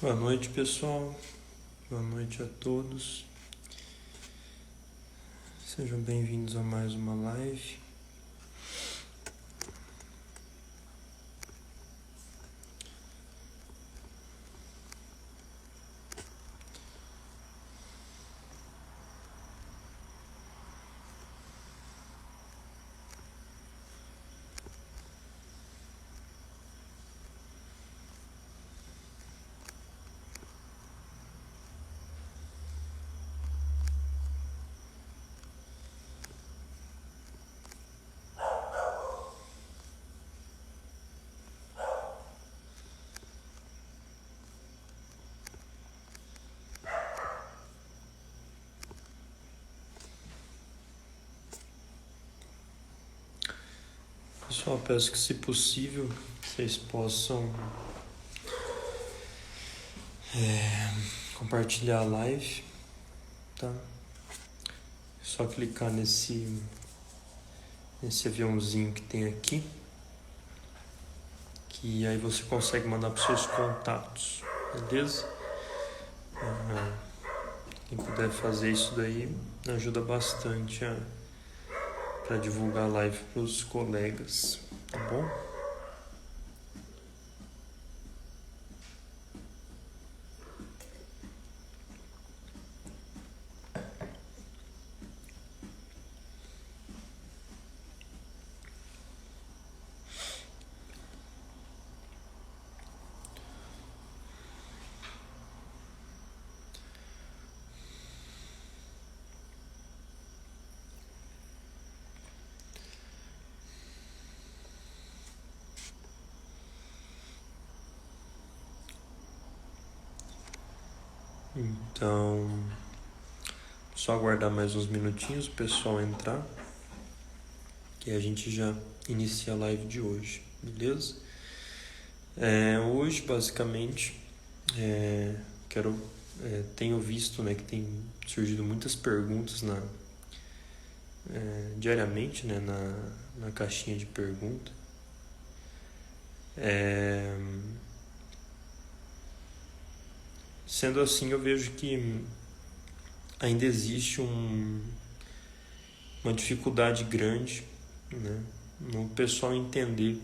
Boa noite, pessoal. Boa noite a todos. Sejam bem-vindos a mais uma live. Pessoal, peço que, se possível, vocês possam compartilhar a live, tá? É só clicar nesse aviãozinho que tem aqui, que aí você consegue mandar para os seus contatos, beleza? Quem puder fazer isso daí ajuda bastante para divulgar a live para os colegas, tá bom? Então, só aguardar mais uns minutinhos o pessoal entrar, que a gente já inicia a live de hoje, beleza? Hoje, basicamente, tenho visto, né, que tem surgido muitas perguntas diariamente, né, na caixinha de pergunta. Sendo assim, eu vejo que ainda existe uma dificuldade grande, né, no pessoal entender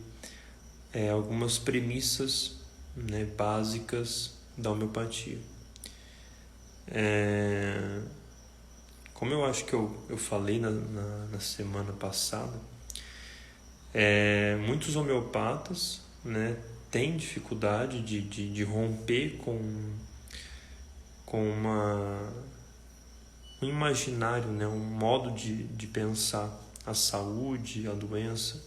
algumas premissas, né, básicas da homeopatia. Como eu acho que eu falei na semana passada, muitos homeopatas, né, têm dificuldade de romper com um imaginário, né, um modo de pensar a saúde, a doença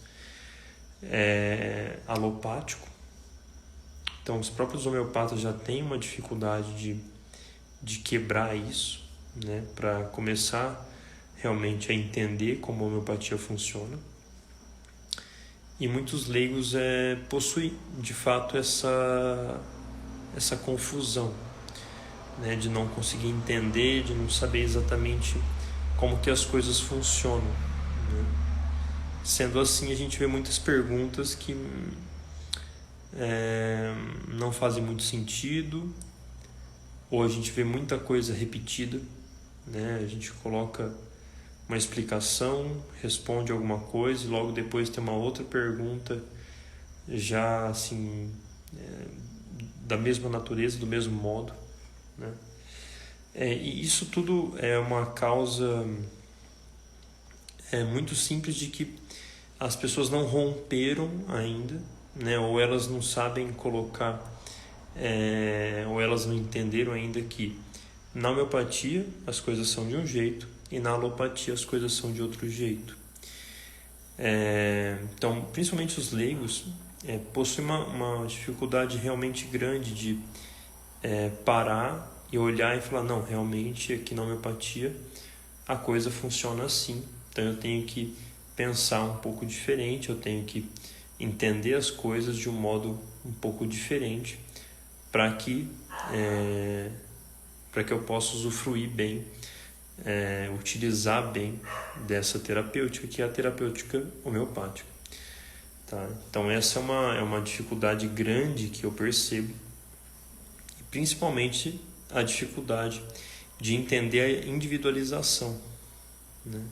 alopático. Então, os próprios homeopatas já têm uma dificuldade de quebrar isso, né, para começar realmente a entender como a homeopatia funciona. E muitos leigos possuem, de fato, essa confusão, né, de não conseguir entender, de não saber exatamente como que as coisas funcionam, né? Sendo assim, a gente vê muitas perguntas que não fazem muito sentido, ou a gente vê muita coisa repetida, né? A gente coloca uma explicação, responde alguma coisa e logo depois tem uma outra pergunta já assim da mesma natureza, do mesmo modo, né? E isso tudo é uma causa muito simples de que as pessoas não romperam ainda, né? Ou elas não sabem colocar, ou elas não entenderam ainda que na homeopatia as coisas são de um jeito e na alopatia as coisas são de outro jeito. Então, principalmente os leigos possuem uma dificuldade realmente grande de parar e olhar e falar, não, realmente aqui na homeopatia a coisa funciona assim, então eu tenho que pensar um pouco diferente, eu tenho que entender as coisas de um modo um pouco diferente para que eu possa usufruir bem, utilizar bem dessa terapêutica, que é a terapêutica homeopática, tá? Então essa é uma dificuldade grande que eu percebo, principalmente a dificuldade de entender a individualização, né?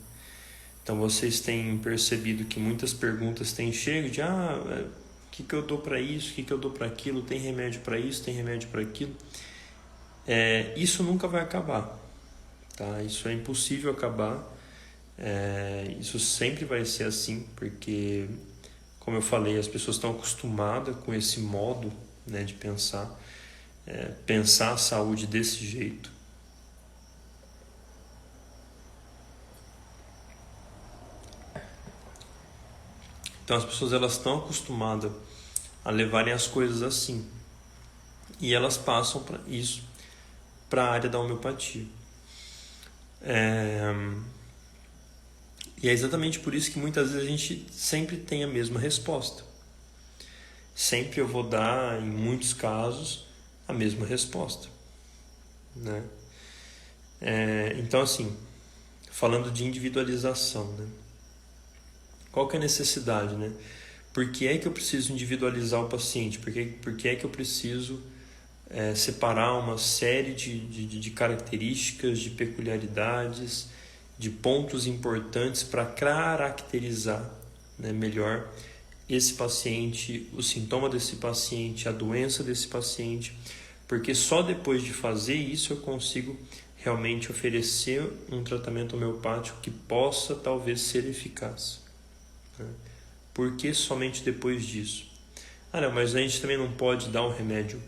Então vocês têm percebido que muitas perguntas têm chego de o que eu dou para isso, o que eu dou para aquilo, tem remédio para isso, tem remédio para aquilo. Isso nunca vai acabar, tá? Isso é impossível acabar, isso sempre vai ser assim, porque, como eu falei, as pessoas estão acostumadas com esse modo, né, de pensar a saúde desse jeito. Então as pessoas elas estão acostumadas a levarem as coisas assim, e elas passam isso para a área da homeopatia. E é exatamente por isso que muitas vezes a gente sempre tem a mesma resposta. Sempre eu vou dar, em muitos casos, a mesma resposta, né? Então, assim, falando de individualização, né? Qual que é a necessidade, né? Por que é que eu preciso individualizar o paciente? Por que é que eu preciso separar uma série de características, de peculiaridades, de pontos importantes para caracterizar, né, melhor esse paciente, o sintoma desse paciente, a doença desse paciente? Porque só depois de fazer isso eu consigo realmente oferecer um tratamento homeopático que possa talvez ser eficaz, né? Por que somente depois disso? Não, mas a gente também não pode dar um remédio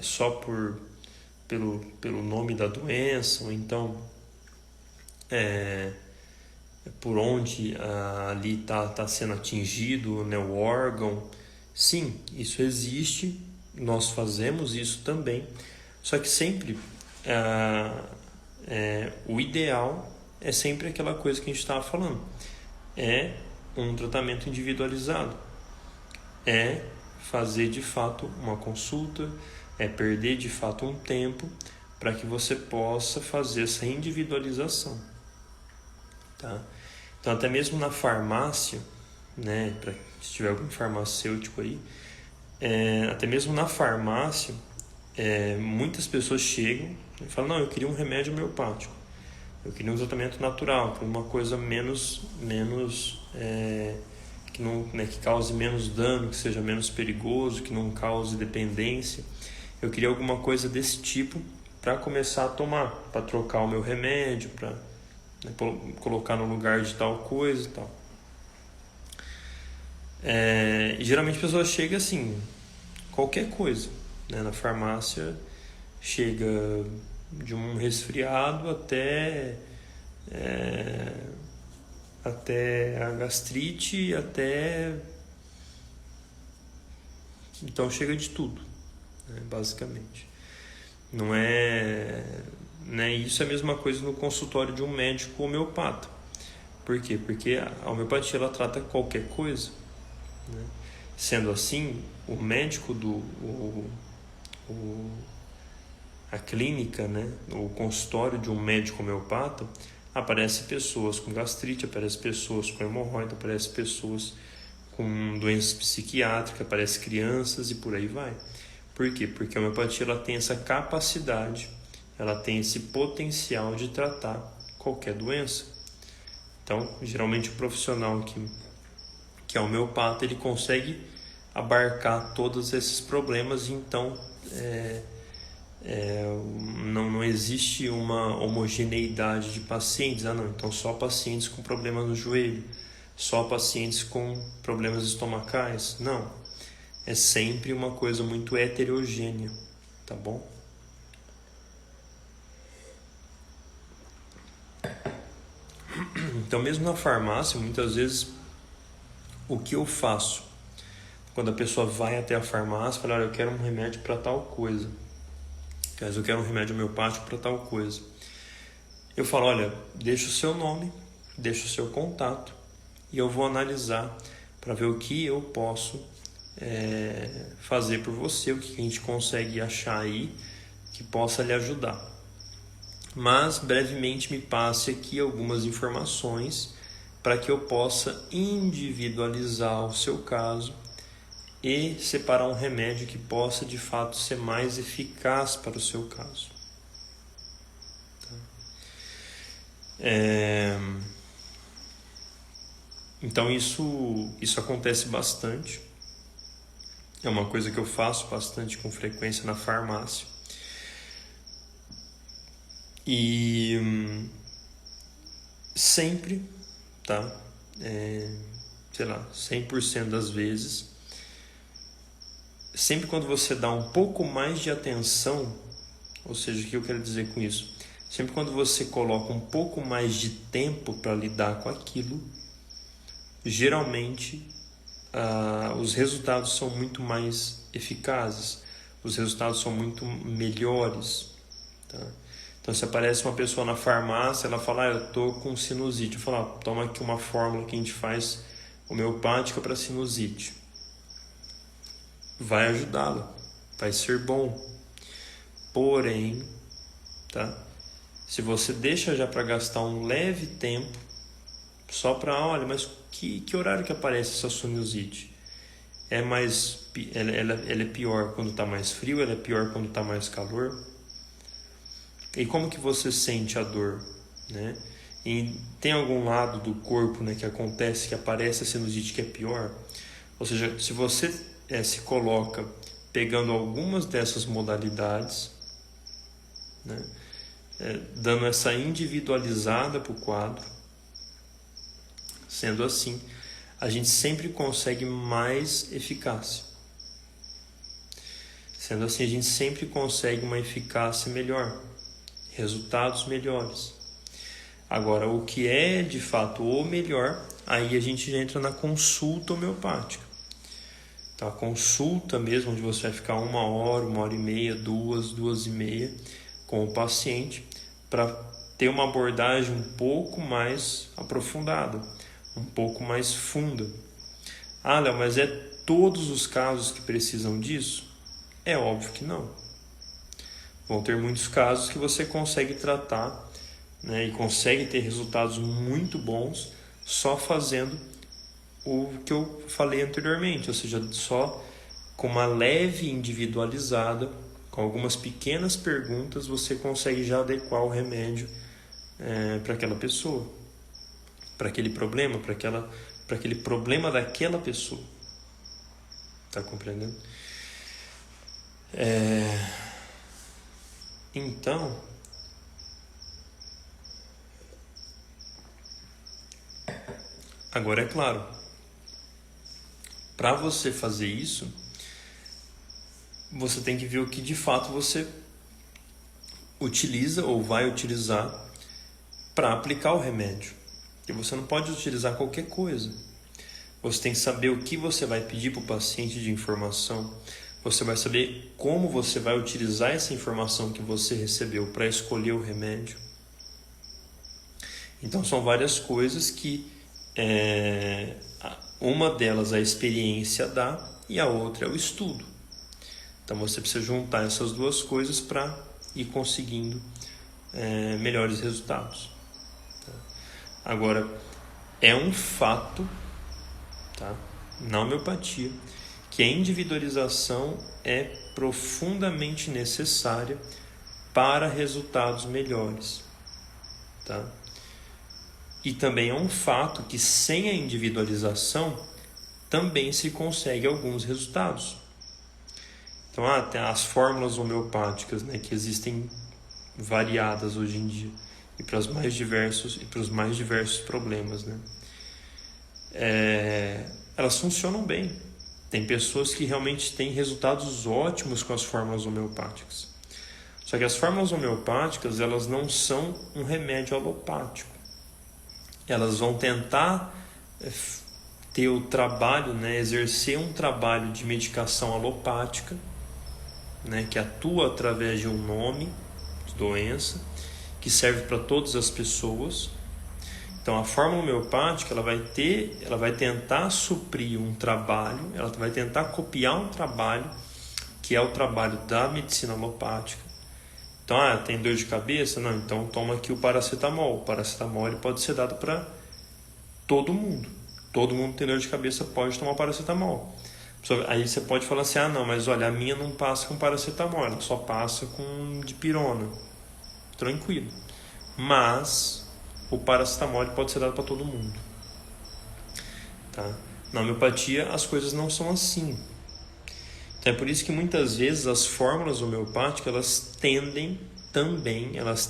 só pelo nome da doença, ou então por onde ali está sendo atingido, né, o órgão. Sim, isso existe, nós fazemos isso também, só que sempre o ideal é sempre aquela coisa que a gente estava falando, um tratamento individualizado, fazer de fato uma consulta, perder de fato um tempo para que você possa fazer essa individualização, tá? Então até mesmo na farmácia, né, se tiver algum farmacêutico aí, até mesmo na farmácia, muitas pessoas chegam e falam: não, eu queria um remédio homeopático, eu queria um tratamento natural, para uma coisa menos que não, né, que cause menos dano, que seja menos perigoso, que não cause dependência. Eu queria alguma coisa desse tipo para começar a tomar, para trocar o meu remédio, para colocar no lugar de tal coisa e tal. E geralmente a pessoa chega assim, qualquer coisa, né? Na farmácia chega de um resfriado até a gastrite, então chega de tudo, né, basicamente. Não né, isso é a mesma coisa no consultório de um médico homeopata. Por quê? Porque a homeopatia ela trata qualquer coisa, né? Sendo assim, o médico a clínica, né, o consultório de um médico homeopata, aparece pessoas com gastrite, aparece pessoas com hemorroida, aparece pessoas com doenças psiquiátricas, aparece crianças e por aí vai. Por quê? Porque a homeopatia ela tem essa capacidade, ela tem esse potencial de tratar qualquer doença. Então, geralmente o profissional que é homeopata, ele consegue abarcar todos esses problemas, e então não existe uma homogeneidade de pacientes. Então só pacientes com problemas no joelho, só pacientes com problemas estomacais. Não, é sempre uma coisa muito heterogênea, tá bom? Então mesmo na farmácia, muitas vezes, o que eu faço? Quando a pessoa vai até a farmácia e fala: olha, eu quero um remédio para tal coisa, eu quero um remédio homeopático para tal coisa, eu falo: olha, deixa o seu nome, deixa o seu contato, e eu vou analisar para ver o que eu posso fazer por você, o que a gente consegue achar aí que possa lhe ajudar. Mas brevemente me passe aqui algumas informações para que eu possa individualizar o seu caso e separar um remédio que possa de fato ser mais eficaz para o seu caso. Então isso acontece bastante. É uma coisa que eu faço bastante com frequência na farmácia. E sempre, tá? 100% das vezes, sempre quando você dá um pouco mais de atenção, ou seja, o que eu quero dizer com isso? Sempre quando você coloca um pouco mais de tempo para lidar com aquilo, geralmente os resultados são muito mais eficazes, os resultados são muito melhores, tá? Então, se aparece uma pessoa na farmácia, ela fala, eu tô com sinusite, eu falo, toma aqui uma fórmula que a gente faz homeopática para sinusite. Vai ajudá-la, vai ser bom. Porém, tá? Se você deixa já para gastar um leve tempo, só para, olha, mas que horário que aparece essa sinusite? Ela é pior quando está mais frio, ela é pior quando está mais calor? E como que você sente a dor, né? E tem algum lado do corpo, né, que acontece, que aparece a sinusite que é pior? Ou seja, se você se coloca pegando algumas dessas modalidades, né, dando essa individualizada para o quadro, sendo assim, a gente sempre consegue mais eficácia. Sendo assim, a gente sempre consegue uma eficácia melhor, resultados melhores. Agora, o que é de fato o melhor, aí a gente já entra na consulta homeopática. Então, a consulta mesmo, onde você vai ficar 1 hora, 1h30, 2h30 com o paciente, para ter uma abordagem um pouco mais aprofundada, um pouco mais funda. Ah, Léo, mas é todos os casos que precisam disso? É óbvio que não. Vão ter muitos casos que você consegue tratar, né, e consegue ter resultados muito bons só fazendo o que eu falei anteriormente, ou seja, só com uma leve individualizada, com algumas pequenas perguntas, você consegue já adequar o remédio para aquela pessoa, para aquele problema, para aquele problema daquela pessoa. Tá compreendendo? Então, agora é claro, para você fazer isso, você tem que ver o que de fato você utiliza ou vai utilizar para aplicar o remédio. Porque você não pode utilizar qualquer coisa. Você tem que saber o que você vai pedir para o paciente de informação. Você vai saber como você vai utilizar essa informação que você recebeu para escolher o remédio. Então, são várias coisas que uma delas a experiência dá e a outra é o estudo. Então, você precisa juntar essas duas coisas para ir conseguindo melhores resultados. Tá? Agora, é um fato, tá, na homeopatia, que a individualização é profundamente necessária para resultados melhores, tá? E também é um fato que sem a individualização também se consegue alguns resultados. Então, tem as fórmulas homeopáticas, né, que existem variadas hoje em dia e para os mais diversos problemas, né? Elas funcionam bem. Tem pessoas que realmente têm resultados ótimos com as fórmulas homeopáticas. Só que as fórmulas homeopáticas, elas não são um remédio alopático. Elas vão tentar ter o trabalho, né, exercer um trabalho de medicação alopática, né, que atua através de um nome de doença, que serve para todas as pessoas. Então, a fórmula homeopática ela vai tentar suprir um trabalho, ela vai tentar copiar um trabalho que é o trabalho da medicina alopática. Então, tem dor de cabeça? Não, então toma aqui o paracetamol. O paracetamol ele pode ser dado para todo mundo. Todo mundo que tem dor de cabeça pode tomar paracetamol. Aí você pode falar assim, não, mas olha, a minha não passa com paracetamol, ela só passa com dipirona. Tranquilo. Mas o paracetamol pode ser dado para todo mundo. Tá? Na homeopatia as coisas não são assim. Então é por isso que muitas vezes as fórmulas homeopáticas elas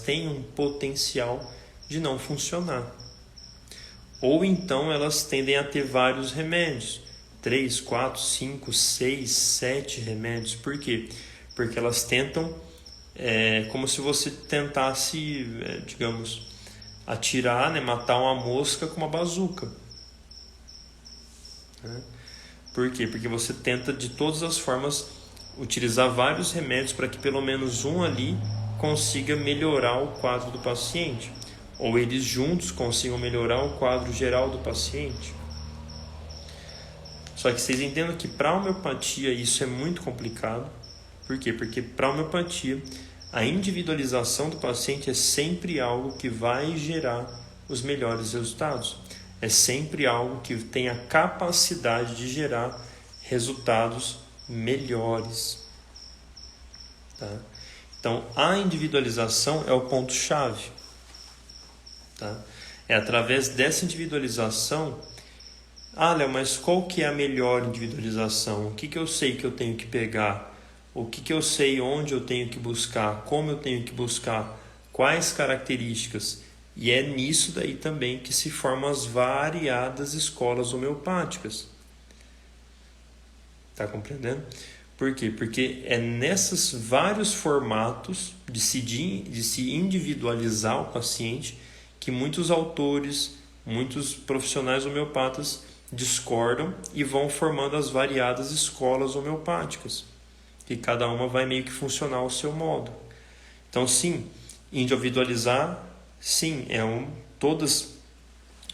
têm um potencial de não funcionar. Ou então elas tendem a ter vários remédios. 3, 4, 5, 6, 7 remédios. Por quê? Porque elas tentam, como se você tentasse, digamos, atirar, né, matar uma mosca com uma bazuca. Né? Por quê? Porque você tenta de todas as formas utilizar vários remédios para que pelo menos um ali consiga melhorar o quadro do paciente. Ou eles juntos consigam melhorar o quadro geral do paciente. Só que vocês entendam que para a homeopatia isso é muito complicado. Por quê? Porque para a homeopatia a individualização do paciente é sempre algo que vai gerar os melhores resultados. É sempre algo que tem a capacidade de gerar resultados melhores. Tá? Então, a individualização é o ponto-chave. Tá? É através dessa individualização... Léo, mas qual que é a melhor individualização? O que eu sei que eu tenho que pegar? O que eu sei onde eu tenho que buscar? Como eu tenho que buscar? Quais características? E é nisso daí também que se formam as variadas escolas homeopáticas. Tá compreendendo? Por quê? Porque é nesses vários formatos de se individualizar o paciente que muitos autores, muitos profissionais homeopatas discordam e vão formando as variadas escolas homeopáticas, que cada uma vai meio que funcionar ao seu modo. Então, sim, individualizar, sim, todas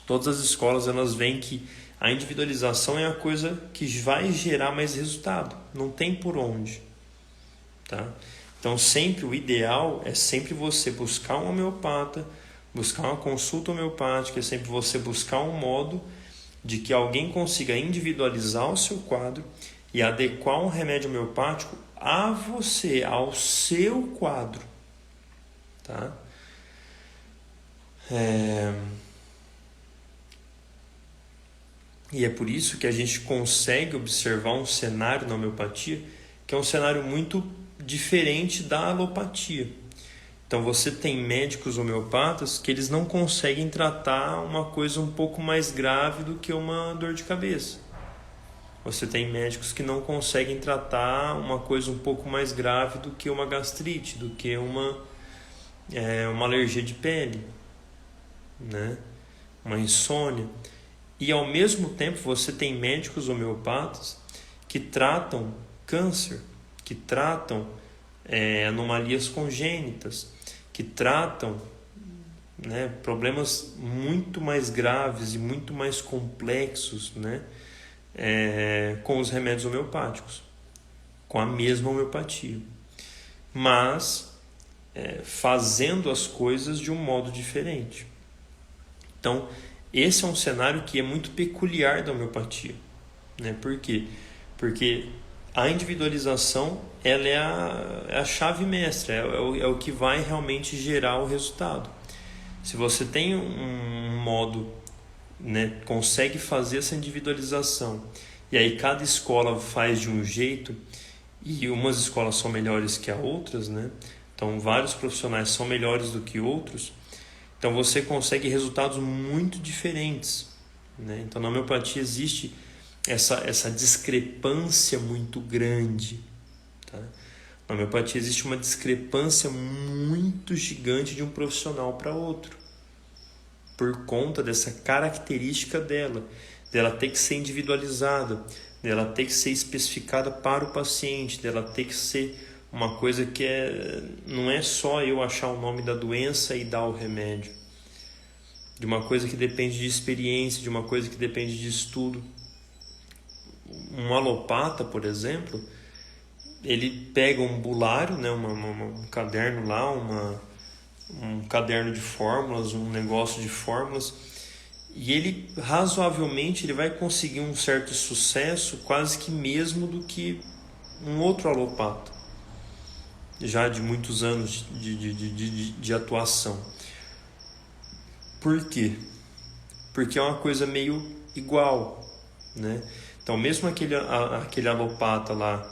as escolas elas veem que a individualização é a coisa que vai gerar mais resultado, não tem por onde. Tá? Então, sempre o ideal é sempre você buscar um homeopata, buscar uma consulta homeopática, é sempre você buscar um modo de que alguém consiga individualizar o seu quadro e adequar um remédio homeopático a você, ao seu quadro. Tá? E é por isso que a gente consegue observar um cenário na homeopatia que é um cenário muito diferente da alopatia. Então você tem médicos homeopatas que eles não conseguem tratar uma coisa um pouco mais grave do que uma dor de cabeça. Você tem médicos que não conseguem tratar uma coisa um pouco mais grave do que uma gastrite, do que uma alergia de pele, né? Uma insônia. E ao mesmo tempo você tem médicos homeopatas que tratam câncer, que tratam anomalias congênitas, que tratam, né, problemas muito mais graves e muito mais complexos, né, com os remédios homeopáticos, com a mesma homeopatia, mas fazendo as coisas de um modo diferente. Então, esse é um cenário que é muito peculiar da homeopatia. Né? Por quê? Porque a individualização ela é a chave mestra, é o que vai realmente gerar o resultado. Se você tem um modo, né, consegue fazer essa individualização, e aí cada escola faz de um jeito, e umas escolas são melhores que as outras, né? Então vários profissionais são melhores do que outros, então você consegue resultados muito diferentes. Né? Então na homeopatia existe essa discrepância muito grande. Tá? Na homeopatia existe uma discrepância muito gigante de um profissional para outro, por conta dessa característica dela ter que ser individualizada, dela ter que ser especificada para o paciente, dela ter que ser uma coisa que não é só eu achar o nome da doença e dar o remédio, de uma coisa que depende de experiência, de uma coisa que depende de estudo. Um alopata, por exemplo, ele pega um bulário, né, um caderno lá, um caderno de fórmulas, um negócio de fórmulas, E ele, razoavelmente, ele vai conseguir um certo sucesso quase que mesmo do que um outro alopata, já de muitos anos de atuação. Por quê? Porque é uma coisa meio igual, né? Então, mesmo aquele alopata lá,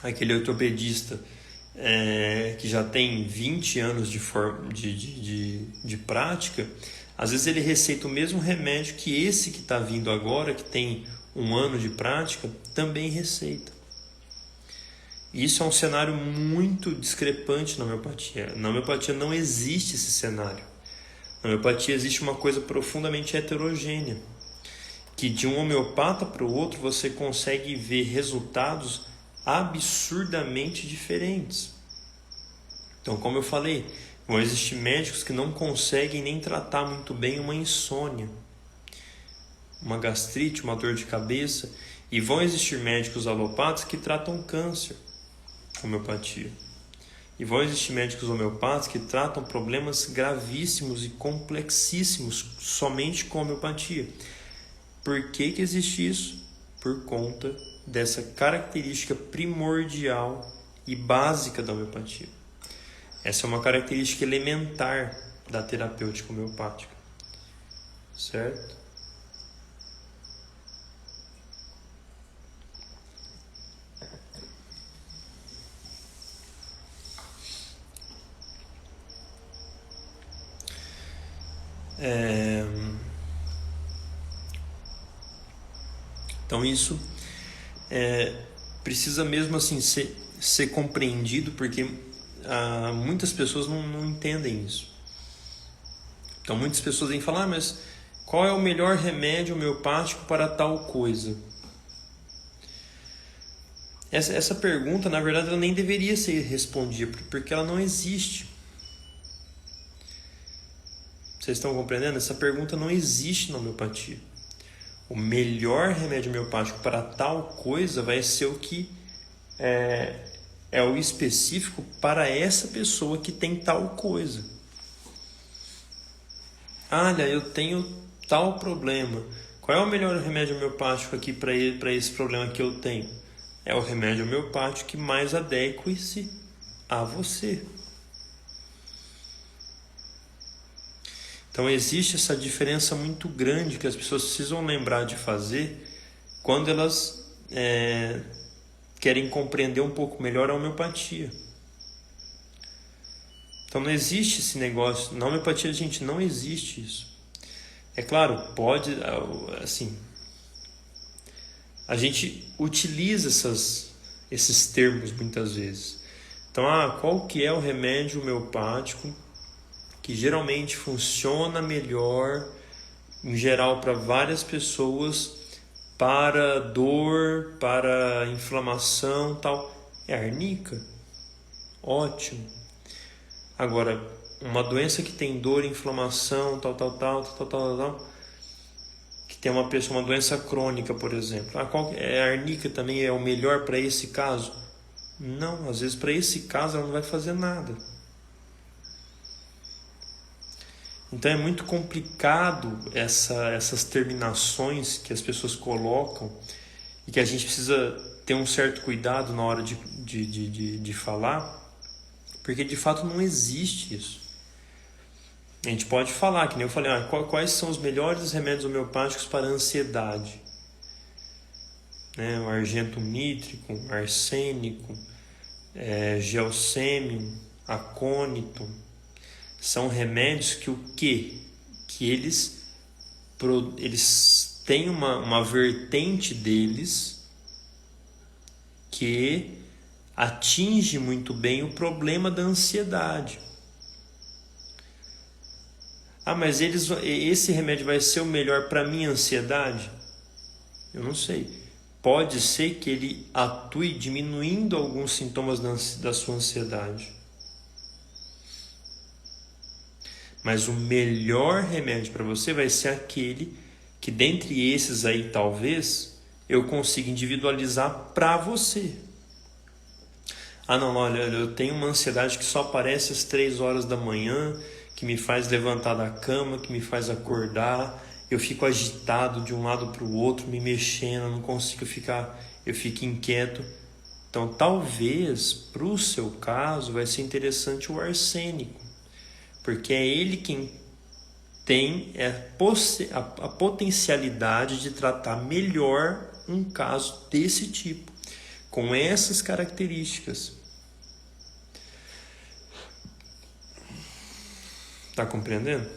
aquele ortopedista que já tem 20 anos de prática, às vezes ele receita o mesmo remédio que esse que está vindo agora, que tem 1 ano de prática, também receita. Isso é um cenário muito discrepante na homeopatia. Na homeopatia não existe esse cenário. Na homeopatia existe uma coisa profundamente heterogênea, que de um homeopata para o outro você consegue ver resultados absurdamente diferentes. Então, como eu falei, vão existir médicos que não conseguem nem tratar muito bem uma insônia, uma gastrite, uma dor de cabeça, e vão existir médicos alopatas que tratam câncer com homeopatia. E vão existir médicos homeopatas que tratam problemas gravíssimos e complexíssimos somente com homeopatia. Por que existe isso? Por conta dessa característica primordial e básica da homeopatia. Essa é uma característica elementar da terapêutica homeopática. Certo? Então isso precisa mesmo assim ser compreendido, porque muitas pessoas não entendem isso. Então muitas pessoas vêm falar, mas qual é o melhor remédio homeopático para tal coisa? Essa pergunta, na verdade, ela nem deveria ser respondida, porque ela não existe. Vocês estão compreendendo? Essa pergunta não existe na homeopatia. O melhor remédio homeopático para tal coisa vai ser o que é o específico para essa pessoa que tem tal coisa. Olha, eu tenho tal problema. Qual é o melhor remédio homeopático aqui para esse problema que eu tenho? É o remédio homeopático que mais adeque-se a você. Então existe essa diferença muito grande que as pessoas precisam lembrar de fazer quando elas querem compreender um pouco melhor a homeopatia. Então não existe esse negócio. Na homeopatia, gente, não existe isso. É claro, pode, assim, a gente utiliza esses termos muitas vezes. Então, qual que é o remédio homeopático que geralmente funciona melhor, em geral, para várias pessoas, para dor, para inflamação, tal? É a arnica. Ótimo. Agora, uma doença que tem dor, inflamação, tal, que tem uma doença crônica, por exemplo. A arnica também é o melhor para esse caso? Não, às vezes para esse caso ela não vai fazer nada. Então é muito complicado essas terminações que as pessoas colocam e que a gente precisa ter um certo cuidado na hora de falar, porque de fato não existe isso. A gente pode falar, que nem eu falei, quais são os melhores remédios homeopáticos para a ansiedade? O argento nítrico, arsênico, geossêmio, acônito. São remédios que eles têm uma vertente deles que atinge muito bem o problema da ansiedade. Mas esse remédio vai ser o melhor para minha ansiedade? Eu não sei. Pode ser que ele atue diminuindo alguns sintomas da sua ansiedade. Mas o melhor remédio para você vai ser aquele que, dentre esses aí, talvez, eu consiga individualizar para você. Não, olha, eu tenho uma ansiedade que só aparece às 3 horas da manhã, que me faz levantar da cama, que me faz acordar, eu fico agitado de um lado para o outro, me mexendo, não consigo ficar, eu fico inquieto. Então, talvez, para o seu caso, vai ser interessante o arsênico, porque é ele quem tem a potencialidade de tratar melhor um caso desse tipo, com essas características. Tá compreendendo?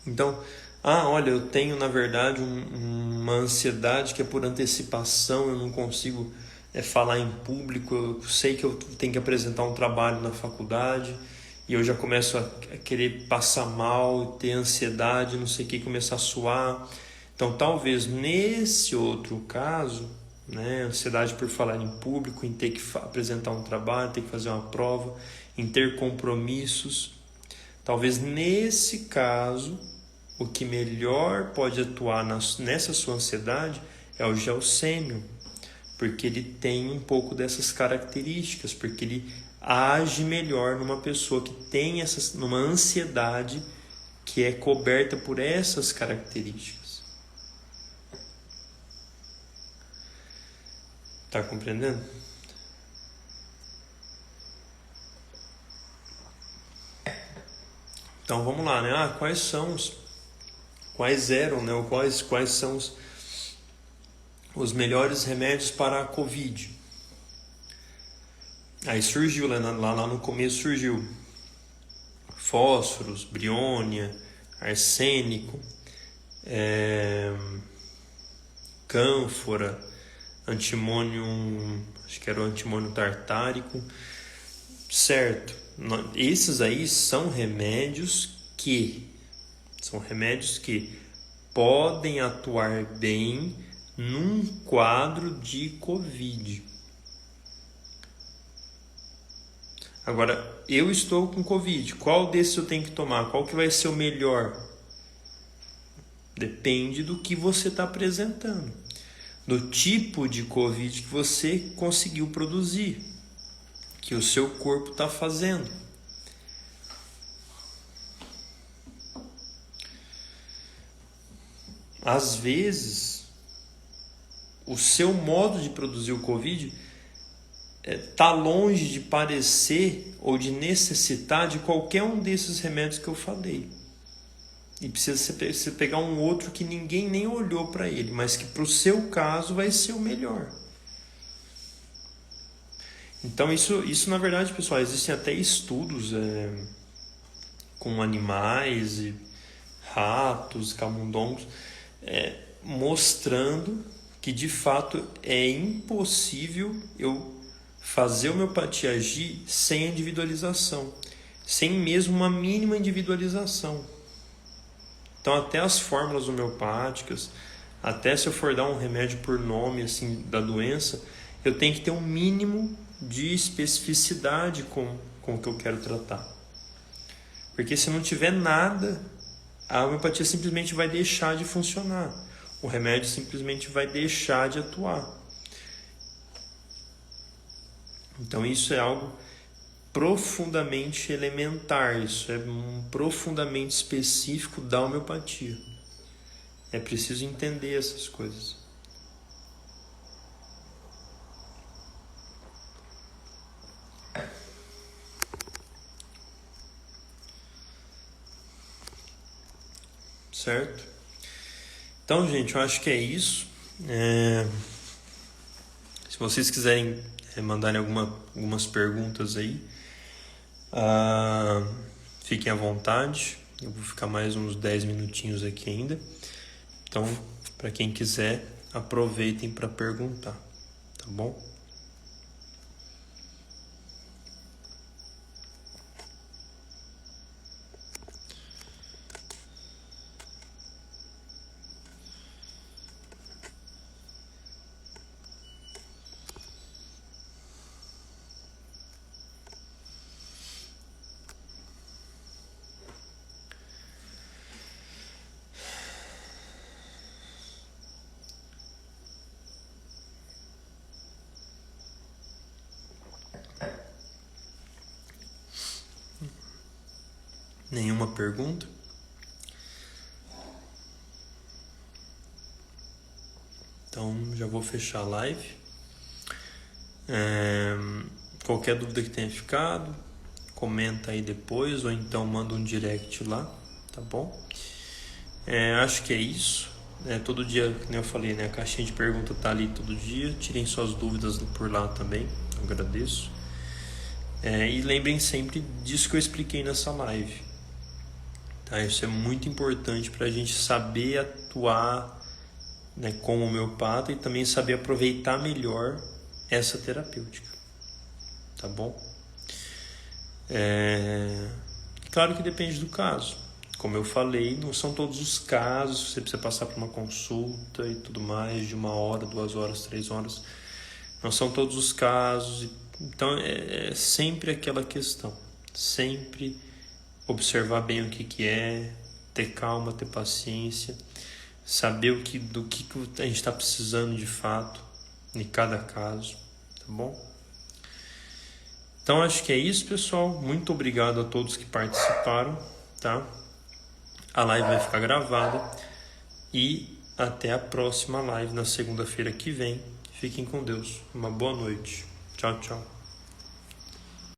Então, olha, eu tenho na verdade uma ansiedade que é por antecipação, eu não consigo falar em público, eu sei que eu tenho que apresentar um trabalho na faculdade e eu já começo a querer passar mal, ter ansiedade, não sei o que, começar a suar. Então, talvez nesse outro caso, né, ansiedade por falar em público, em ter que apresentar um trabalho, ter que fazer uma prova, em ter compromissos, talvez nesse caso, o que melhor pode atuar nessa sua ansiedade é o gelsêmio, porque ele tem um pouco dessas características, porque ele age melhor numa pessoa que tem numa ansiedade que é coberta por essas características. Tá compreendendo? Então vamos lá, né? Quais eram, né? Quais são os melhores remédios para a Covid? Aí surgiu, lá no começo surgiu fósforos, briônia, arsênico, cânfora, antimônio, acho que era o antimônio tartárico, certo? Esses aí são remédios que podem atuar bem num quadro de Covid. Agora, eu estou com Covid, qual desses eu tenho que tomar? Qual que vai ser o melhor? Depende do que você está apresentando, do tipo de Covid que você conseguiu produzir, que o seu corpo está fazendo. Às vezes, o seu modo de produzir o Covid está longe de parecer ou de necessitar de qualquer um desses remédios que eu falei. E precisa você pegar um outro que ninguém nem olhou para ele, mas que para o seu caso vai ser o melhor. Então isso na verdade, pessoal, existem até estudos com animais, e ratos, camundongos, mostrando que de fato é impossível eu fazer a homeopatia agir sem individualização, sem mesmo uma mínima individualização. Então até as fórmulas homeopáticas, até se eu for dar um remédio por nome assim da doença, eu tenho que ter um mínimo de especificidade com o que eu quero tratar. Porque se não tiver nada, a homeopatia simplesmente vai deixar de funcionar. O remédio simplesmente vai deixar de atuar. Então isso é algo profundamente elementar, isso é profundamente específico da homeopatia. É preciso entender essas coisas. Certo? Então, gente, eu acho que é isso. Se vocês quiserem mandarem algumas perguntas aí, fiquem à vontade. Eu vou ficar mais uns 10 minutinhos aqui ainda. Então, para quem quiser, aproveitem para perguntar, tá bom? Nenhuma pergunta? Então, já vou fechar a live. Qualquer dúvida que tenha ficado, comenta aí depois, ou então manda um direct lá, tá bom? Acho que é isso. Todo dia, como eu falei, né, a caixinha de pergunta tá ali todo dia. Tirem suas dúvidas por lá também, eu agradeço. E lembrem sempre disso que eu expliquei nessa live. Tá? Isso é muito importante para a gente saber atuar, né, como homeopata e também saber aproveitar melhor essa terapêutica. Tá bom? Claro que depende do caso. Como eu falei, não são todos os casos, você precisa passar por uma consulta e tudo mais, de 1 hora, 2 horas, 3 horas. Não são todos os casos. Então, é sempre aquela questão. Sempre observar bem o que é, ter calma, ter paciência, saber do que a gente está precisando de fato, em cada caso, tá bom? Então, acho que é isso, pessoal. Muito obrigado a todos que participaram, tá? A live vai ficar gravada e até a próxima live na segunda-feira que vem. Fiquem com Deus. Uma boa noite. Tchau, tchau.